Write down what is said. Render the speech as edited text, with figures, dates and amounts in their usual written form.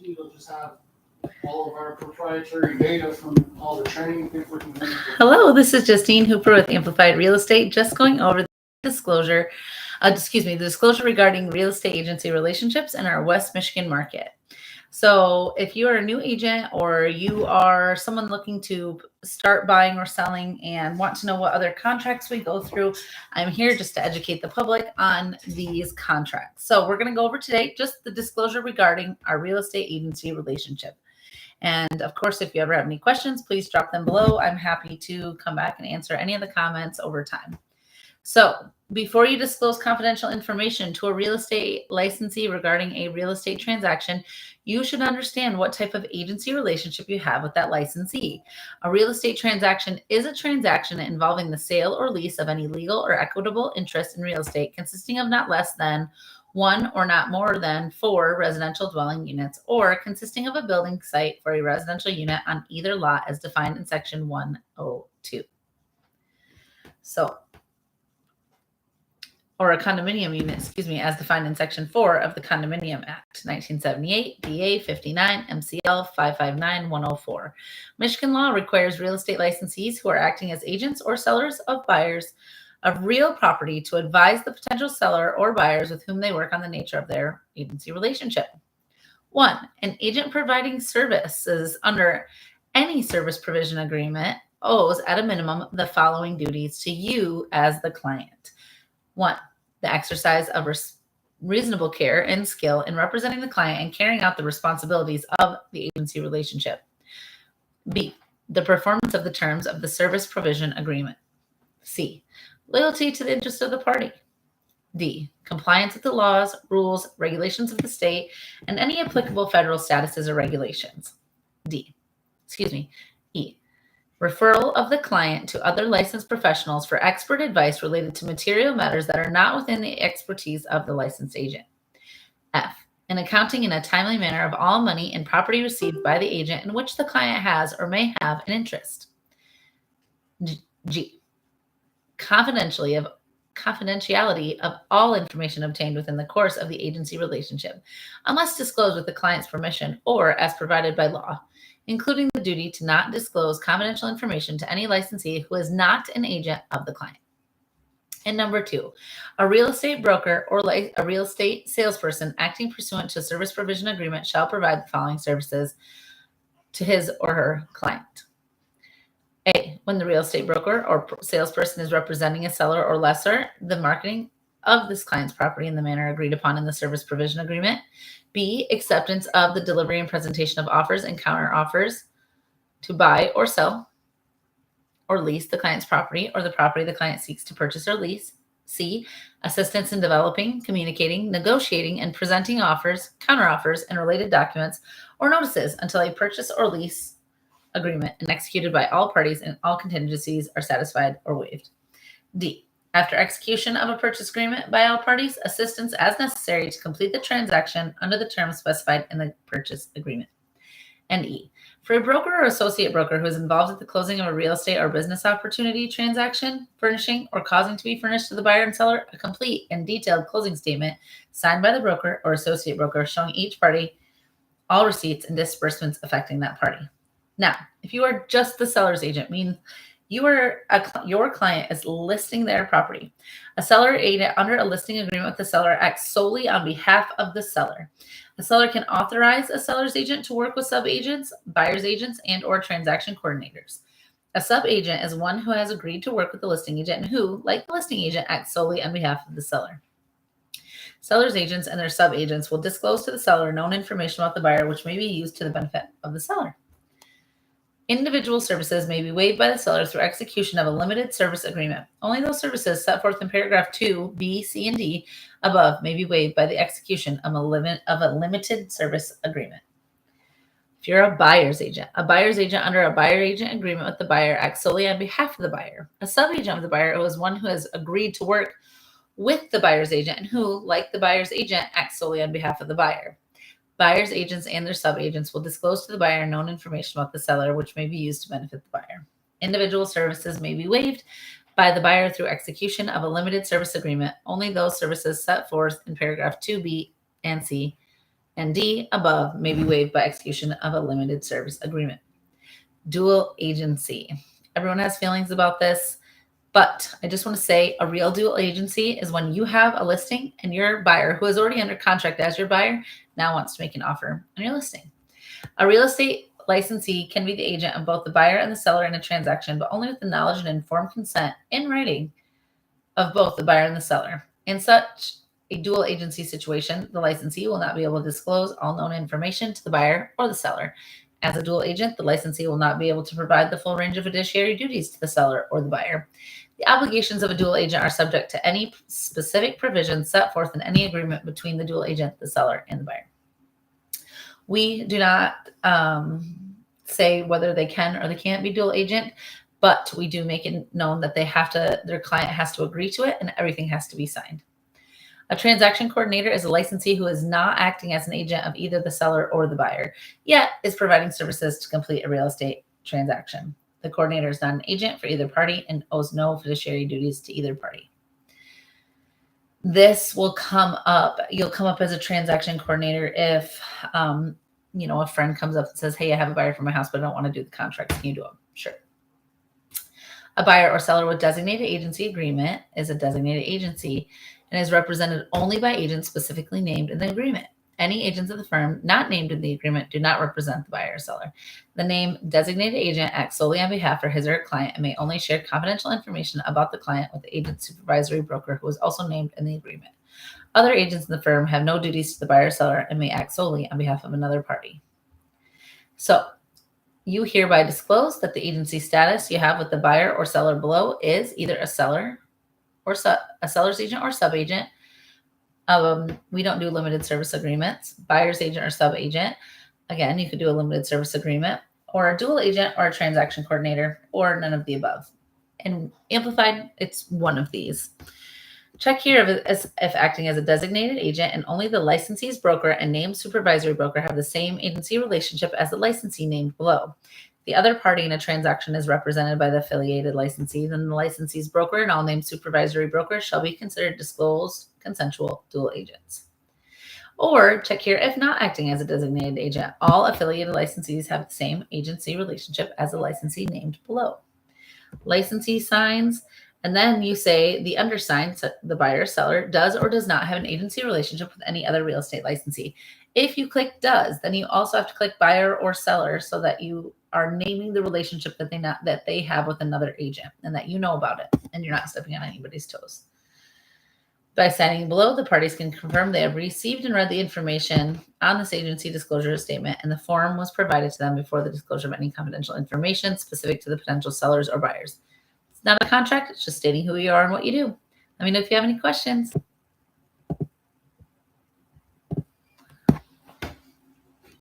You'll just have all of our proprietary data from all the training people can do. Hello, this is Justine Hooper with Amplified Real Estate, just going over the disclosure, the disclosure regarding real estate agency relationships in our West Michigan market. So if you are a new agent or you are someone looking to start buying or selling and want to know what other contracts we go through, I'm here just to educate the public on these contracts. So we're going to go over today just the disclosure regarding our real estate agency relationship. And of course, if you ever have any questions, please drop them below. I'm happy to come back and answer any of the comments over time. So before you disclose confidential information to a real estate licensee regarding a real estate transaction, you should understand what type of agency relationship you have with that licensee. A real estate transaction is a transaction involving the sale or lease of any legal or equitable interest in real estate consisting of not less than one or not more than 4 residential dwelling units, or consisting of a building site for a residential unit on either lot as defined in Section 102. Or a condominium unit, as defined in Section 4 of the Condominium Act, 1978, DA 59, MCL 559104. Michigan law requires real estate licensees who are acting as agents or sellers of buyers of real property to advise the potential seller or buyers with whom they work on the nature of their agency relationship. 1. An agent providing services under any service provision agreement owes at a minimum the following duties to you as the client. 1. The exercise of reasonable care and skill in representing the client and carrying out the responsibilities of the agency relationship. B. The performance of the terms of the service provision agreement. C. Loyalty to the interest of the party. D. Compliance with the laws, rules, regulations of the state, and any applicable federal statuses or regulations. E. Referral of the client to other licensed professionals for expert advice related to material matters that are not within the expertise of the licensed agent. F. An accounting in a timely manner of all money and property received by the agent in which the client has or may have an interest. G. Confidentiality of all information obtained within the course of the agency relationship, unless disclosed with the client's permission or as provided by law, including the duty to not disclose confidential information to any licensee who is not an agent of the client. And number 2, a real estate broker or a real estate salesperson acting pursuant to a service provision agreement shall provide the following services to his or her client. A. When the real estate broker or salesperson is representing a seller or lessor, the marketing of this client's property in the manner agreed upon in the service provision agreement. B. Acceptance of the delivery and presentation of offers and counter offers to buy or sell or lease the client's property or the property the client seeks to purchase or lease. C. Assistance in developing, communicating, negotiating, and presenting offers, counteroffers, and related documents or notices until a purchase or lease agreement and executed by all parties and all contingencies are satisfied or waived. D. After execution of a purchase agreement by all parties, assistance as necessary to complete the transaction under the terms specified in the purchase agreement. And E. For a broker or associate broker who is involved at the closing of a real estate or business opportunity transaction, furnishing or causing to be furnished to the buyer and seller a complete and detailed closing statement signed by the broker or associate broker showing each party all receipts and disbursements affecting that party. Now, if you are just the seller's agent, meaning your client is listing their property. A seller agent under a listing agreement with the seller acts solely on behalf of the seller. The seller can authorize a seller's agent to work with sub-agents, buyer's agents, and or transaction coordinators. A sub-agent is one who has agreed to work with the listing agent and who, like the listing agent, acts solely on behalf of the seller. Seller's agents and their sub-agents will disclose to the seller known information about the buyer which may be used to the benefit of the seller. Individual services may be waived by the seller through execution of a limited service agreement. Only those services set forth in paragraph 2, B, C, and D above may be waived by the execution of a limited service agreement. If you're a buyer's agent under a buyer-agent agreement with the buyer acts solely on behalf of the buyer. A sub-agent of the buyer is one who has agreed to work with the buyer's agent and who, like the buyer's agent, acts solely on behalf of the buyer. Buyer's agents and their sub-agents will disclose to the buyer known information about the seller, which may be used to benefit the buyer. Individual services may be waived by the buyer through execution of a limited service agreement. Only those services set forth in paragraph 2B and C And D, above, may be waived by execution of a limited service agreement. Dual agency. Everyone has feelings about this, but I just want to say a real dual agency is when you have a listing and your buyer, who is already under contract as your buyer, now wants to make an offer on your listing. A real estate licensee can be the agent of both the buyer and the seller in a transaction, but only with the knowledge and informed consent in writing of both the buyer and the seller. In such a dual agency situation, the licensee will not be able to disclose all known information to the buyer or the seller. As a dual agent, the licensee will not be able to provide the full range of fiduciary duties to the seller or the buyer. The obligations of a dual agent are subject to any specific provisions set forth in any agreement between the dual agent, the seller, and the buyer. We do not say whether they can or they can't be dual agent, but we do make it known that their client has to agree to it and everything has to be signed. A transaction coordinator is a licensee who is not acting as an agent of either the seller or the buyer, yet is providing services to complete a real estate transaction. The coordinator is not an agent for either party and owes no fiduciary duties to either party. This will come up. You'll come up as a transaction coordinator if, a friend comes up and says, hey, I have a buyer for my house, but I don't want to do the contracts. Can you do them? Sure. A buyer or seller with designated agency agreement is a designated agency and is represented only by agents specifically named in the agreement. Any agents of the firm not named in the agreement do not represent the buyer or seller. The name designated agent acts solely on behalf of his or her client and may only share confidential information about the client with the agent supervisory broker who is also named in the agreement. Other agents in the firm have no duties to the buyer or seller and may act solely on behalf of another party. So, you hereby disclose that the agency status you have with the buyer or seller below is either a seller or a seller's agent or sub-agent. We don't do limited service agreements. Buyer's agent or sub-agent. Again, you could do a limited service agreement, or a dual agent or a transaction coordinator, or none of the above. And amplified, it's one of these. Check here if acting as a designated agent and only the licensee's broker and named supervisory broker have the same agency relationship as the licensee named below. The other party in a transaction is represented by the affiliated licensee, then the licensee's broker and all named supervisory brokers shall be considered disclosed consensual dual agents. Or check here if not acting as a designated agent, all affiliated licensees have the same agency relationship as the licensee named below. Licensee signs, and then you say the undersigned, the buyer or seller, does or does not have an agency relationship with any other real estate licensee. If you click does, then you also have to click buyer or seller so that you are naming the relationship that they have with another agent and that you know about it and you're not stepping on anybody's toes. By signing below, the parties can confirm they have received and read the information on this agency disclosure statement and the form was provided to them before the disclosure of any confidential information specific to the potential sellers or buyers. It's not a contract, it's just stating who you are and what you do. Let me know if you have any questions.